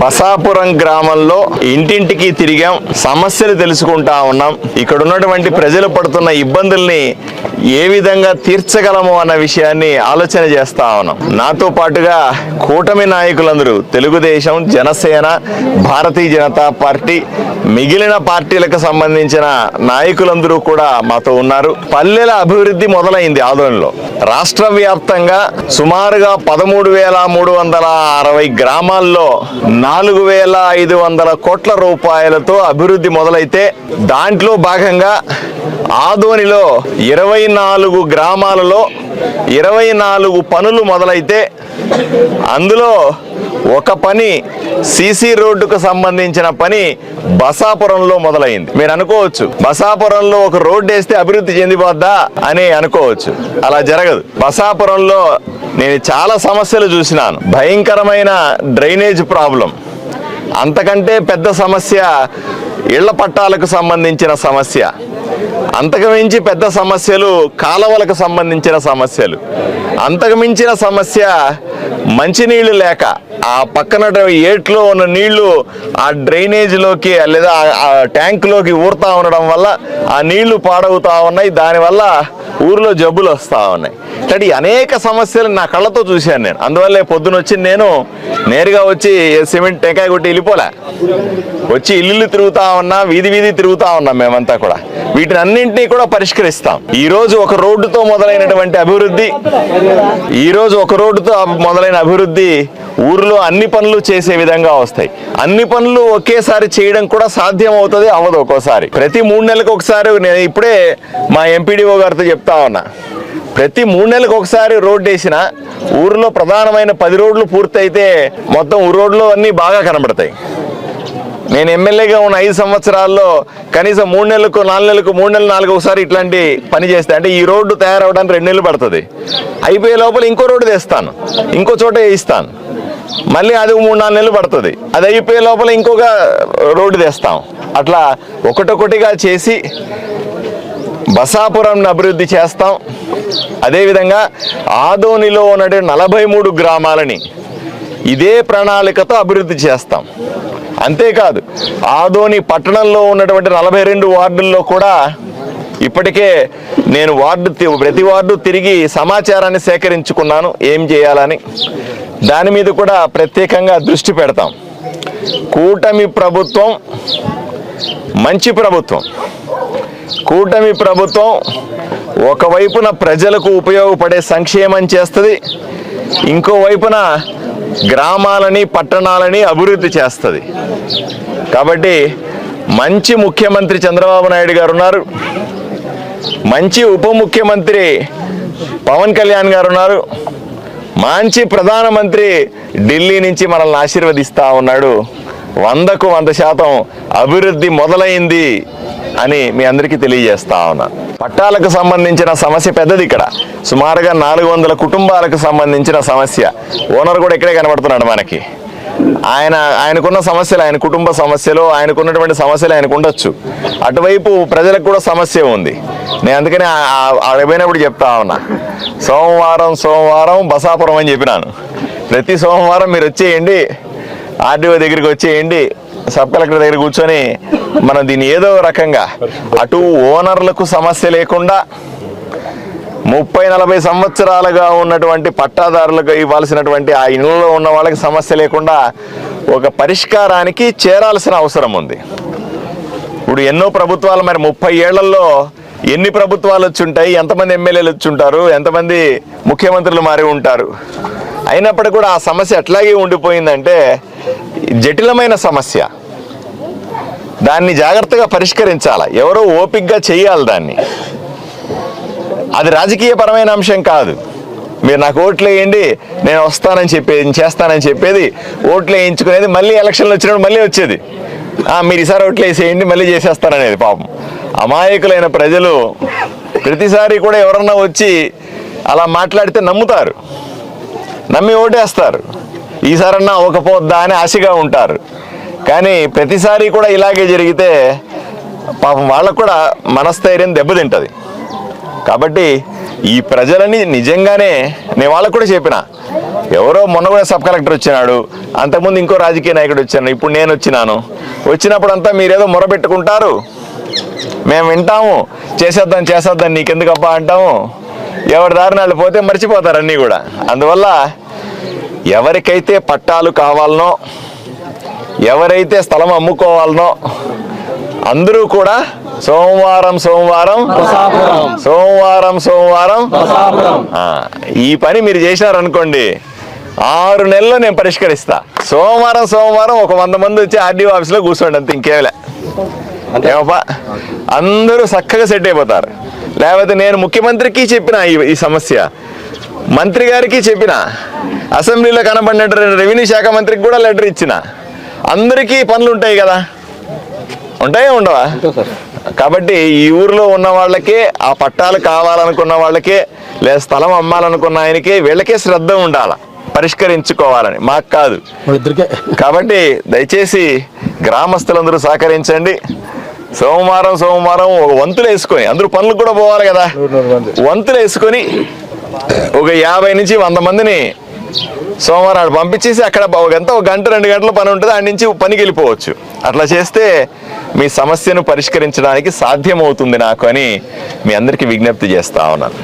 బసాపురం గ్రామంలో ఇంటింటికి తిరిగాం, సమస్యలు తెలుసుకుంటా ఉన్నాం. ఇక్కడ ఉన్నటువంటి ప్రజలు పడుతున్న ఇబ్బందుల్ని ఏ విధంగా తీర్చగలము అన్న విషయాన్ని ఆలోచన చేస్తా ఉన్నాం. నాతో పాటుగా కూటమి నాయకులందరూ, తెలుగుదేశం, జనసేన, భారతీయ జనతా పార్టీ, మిగిలిన పార్టీలకు సంబంధించిన నాయకులందరూ కూడా మాతో ఉన్నారు. పల్లెల అభివృద్ధి మొదలైంది ఆదోనిలో. రాష్ట్ర వ్యాప్తంగా సుమారుగా 13,360 గ్రామాల్లో 4,500 కోట్ల రూపాయలతో అభివృద్ధి మొదలైతే, దాంట్లో భాగంగా ఆదోనిలో 24 గ్రామాలలో 24 పనులు మొదలైతే, అందులో ఒక పని సీసీ రోడ్డుకు సంబంధించిన పని బసాపురంలో మొదలైంది. మీరు అనుకోవచ్చు, బసాపురంలో ఒక రోడ్డు వేస్తే అభివృద్ధి చెందిపోద్దా అని అనుకోవచ్చు. అలా జరగదు. బసాపురంలో నేను చాలా సమస్యలు చూసినాను. భయంకరమైన డ్రైనేజ్ ప్రాబ్లం, అంతకంటే పెద్ద సమస్య ఇళ్ల పట్టాలకు సంబంధించిన సమస్య, అంతకుమించి పెద్ద సమస్యలు కాలువలకు సంబంధించిన సమస్యలు, అంతకుమించిన సమస్య మంచినీళ్లు లేక ఆ పక్కన ఏట్లో ఉన్న నీళ్లు ఆ డ్రైనేజీలోకి లేదా ఆ ట్యాంకులోకి ఊరుతా ఉండడం వల్ల ఆ నీళ్లు పాడవుతా ఉన్నాయి. దానివల్ల ఊర్లో జబ్బులు వస్తూ ఉన్నాయి. ఇట్లాంటి అనేక సమస్యలు నా కళ్ళతో చూశాను నేను. అందువల్లే పొద్దున వచ్చి నేను నేరుగా వచ్చి సిమెంట్ టెంకాయ కొట్టి వెళ్ళిపోలే, వచ్చి ఇల్లు తిరుగుతా ఉన్నా, వీధి వీధి తిరుగుతా ఉన్నాం. మేమంతా కూడా వీటిని అన్నింటినీ కూడా పరిష్కరిస్తాం. ఈ రోజు ఒక రోడ్డుతో మొదలైనటువంటి అభివృద్ధి, ఊరిలో అన్ని పనులు చేసే విధంగా వస్తాయి. అన్ని పనులు ఒకేసారి చేయడం కూడా సాధ్యం అవుతుంది, అవ్వదు ఒక్కోసారి. ప్రతి 3 నెలలకు ఒకసారి, నేను ఇప్పుడే మా ఎంపీడీఓ గారితో చెప్తా ఉన్నా, ప్రతి 3 నెలలకు ఒకసారి రోడ్డు వేసిన ఊరిలో ప్రధానమైన 10 రోడ్లు పూర్తయితే మొత్తం రోడ్లు అన్నీ బాగా కనబడతాయి. నేను ఎమ్మెల్యేగా ఉన్న 5 సంవత్సరాల్లో కనీసం 3 నెలలకు 4 నెలలకు 3 నెలలు 4 ఒకసారి ఇట్లాంటి పని చేస్తే, అంటే ఈ రోడ్డు తయారవడానికి 2 నెలలు పడుతుంది. అయిపోయే లోపల ఇంకో రోడ్డు తెస్తాను, ఇంకో చోట వేయిస్తాను, మళ్ళీ అది 3-4 నెలలు పడుతుంది. అది అయిపోయే లోపల ఇంకొక రోడ్డు తెస్తాం. అట్లా ఒకటొకటిగా చేసి బసాపురం అభివృద్ధి చేస్తాం. అదేవిధంగా ఆదోనిలో ఉన్నటువంటి 43 గ్రామాలని ఇదే ప్రణాళికతో అభివృద్ధి చేస్తాం. అంతేకాదు, ఆదోని పట్టణంలో ఉన్నటువంటి 42 వార్డుల్లో కూడా ఇప్పటికే నేను ప్రతి వార్డు తిరిగి సమాచారాన్ని సేకరించుకున్నాను, ఏం చేయాలని. దాని మీద కూడా ప్రత్యేకంగా దృష్టి పెడతాం. కూటమి ప్రభుత్వం మంచి ప్రభుత్వం. కూటమి ప్రభుత్వం ఒకవైపున ప్రజలకు ఉపయోగపడే సంక్షేమం చేస్తుంది, ఇంకోవైపున గ్రామాలని, పట్టణాలని అభివృద్ధి చేస్తుంది. కాబట్టి మంచి ముఖ్యమంత్రి చంద్రబాబు నాయుడు గారు ఉన్నారు, మంచి ఉప ముఖ్యమంత్రి పవన్ కళ్యాణ్ గారు ఉన్నారు, మంచి ప్రధానమంత్రి ఢిల్లీ నుంచి మనల్ని ఆశీర్వదిస్తూ ఉన్నాడు. 100కు 100% అభివృద్ధి మొదలైంది అని మీ అందరికీ తెలియజేస్తా ఉన్నా. పట్టాలకు సంబంధించిన సమస్య పెద్దది. ఇక్కడ సుమారుగా 400 కుటుంబాలకు సంబంధించిన సమస్య. ఓనర్ కూడా ఇక్కడే కనబడుతున్నాడు మనకి. ఆయనకున్న సమస్యలు, ఆయన కుటుంబ సమస్యలు, ఆయనకున్నటువంటి సమస్యలు ఆయనకు ఉండొచ్చు. అటువైపు ప్రజలకు కూడా సమస్య ఉంది. నేను అందుకని అడిగిపోయినప్పుడు చెప్తా ఉన్నా, సోమవారం బసాపురం అని చెప్పినాను. ప్రతి సోమవారం మీరు వచ్చేయండి, ఆర్డీఓ దగ్గరికి వచ్చేయండి, సబ్ కలెక్టర్ దగ్గర కూర్చొని మనం దీన్ని ఏదో రకంగా అటు ఓనర్లకు సమస్య లేకుండా 30-40 సంవత్సరాలుగా ఉన్నటువంటి పట్టాదారులకు ఇవ్వాల్సినటువంటి ఆ ఇళ్లలో ఉన్న వాళ్ళకి సమస్య లేకుండా ఒక పరిష్కారానికి చేరాల్సిన అవసరం ఉంది. ఇప్పుడు ఎన్నో ప్రభుత్వాలు, మరి 30 ఏళ్లలో ఎన్ని ప్రభుత్వాలు వచ్చి ఉంటాయి, ఎంతమంది ఎమ్మెల్యేలు వచ్చి ఉంటారు, ఎంతమంది ముఖ్యమంత్రులు మారి ఉంటారు. అయినప్పటికీ కూడా ఆ సమస్య ఎట్లాగే ఉండిపోయిందంటే జటిలమైన సమస్య. దాన్ని జాగ్రత్తగా పరిష్కరించాలి, ఎవరో ఓపికగా చేయాలి దాన్ని. అది రాజకీయపరమైన అంశం కాదు. మీరు నాకు ఓట్లు వేయండి, నేను వస్తానని చెప్పేది, చేస్తానని చెప్పేది, ఓట్లు వేయించుకునేది, మళ్ళీ ఎలక్షన్లు వచ్చినప్పుడు మళ్ళీ వచ్చేది, మీరు ఈసారి ఓట్లు వేసేయండి మళ్ళీ చేసేస్తారనేది. పాపం అమాయకులైన ప్రజలు ప్రతిసారి కూడా ఎవరన్నా వచ్చి అలా మాట్లాడితే నమ్ముతారు, నమ్మి ఓటేస్తారు. ఈసారన్నా అవ్వకపోద్దా అని ఆశగా ఉంటారు. కానీ ప్రతిసారి కూడా ఇలాగే జరిగితే పాపం వాళ్ళకు కూడా మనస్థైర్యం దెబ్బతింటుంది. కాబట్టి ఈ ప్రజలని నిజంగానే నేను వాళ్ళకు కూడా చెప్పిన, ఎవరో మొన్న కూడా సబ్ కలెక్టర్ వచ్చినాడు, అంతకుముందు ఇంకో రాజకీయ నాయకుడు వచ్చాను, ఇప్పుడు నేను వచ్చినాను. వచ్చినప్పుడంతా మీరేదో మొరబెట్టుకుంటారు, మేము వింటాము, చేసేద్దాం నీకెందుకబ్బా అంటాము. ఎవరి దారిన వాళ్ళు పోతే మర్చిపోతారు అన్నీ కూడా. అందువల్ల ఎవరికైతే పట్టాలు కావాలనో, ఎవరైతే స్థలం అమ్ముకోవాలనో అందరూ కూడా సోమవారం ఈ పని మీరు చేశారనుకోండి, 6 నెలల్లో నేను పరిష్కరిస్తా. సోమవారం ఒక 100 మంది వచ్చి ఆర్డీఓ ఆఫీస్లో కూర్చోండి, అంత ఇంకేమలే. ఏమప్పా, అందరూ చక్కగా సెట్ అయిపోతారు. లేకపోతే నేను ముఖ్యమంత్రికి చెప్పిన ఈ సమస్య, మంత్రి గారికి చెప్పిన, అసెంబ్లీలో కనబడినట్టు రెవెన్యూ శాఖ మంత్రికి కూడా లెటర్ ఇచ్చిన. అందరికీ పనులు ఉంటాయి కదా, ఉంటాయా ఉండవా? కాబట్టి ఈ ఊర్లో ఉన్న వాళ్ళకే, ఆ పట్టాలు కావాలనుకున్న వాళ్ళకే, లేదా స్థలం అమ్మాలనుకున్న ఆయనకే, వీళ్ళకే శ్రద్ధ ఉండాలి పరిష్కరించుకోవాలని, మాకు కాదు. కాబట్టి దయచేసి గ్రామస్తులందరూ సహకరించండి. సోమవారం ఒక వంతులు వేసుకొని, అందరూ పనులకు కూడా పోవాలి కదా, వంతులు వేసుకొని ఒక 50 నుంచి 100 మందిని సోమవారం పంపించేసి అక్కడ ఒక గంట 2 గంటల పని ఉంటుంది, ఆడి నుంచి పనికి వెళ్ళిపోవచ్చు. అట్లా చేస్తే మీ సమస్యను పరిష్కరించడానికి సాధ్యమవుతుంది నాకు అని మీ అందరికీ విజ్ఞప్తి చేస్తా ఉన్నాను.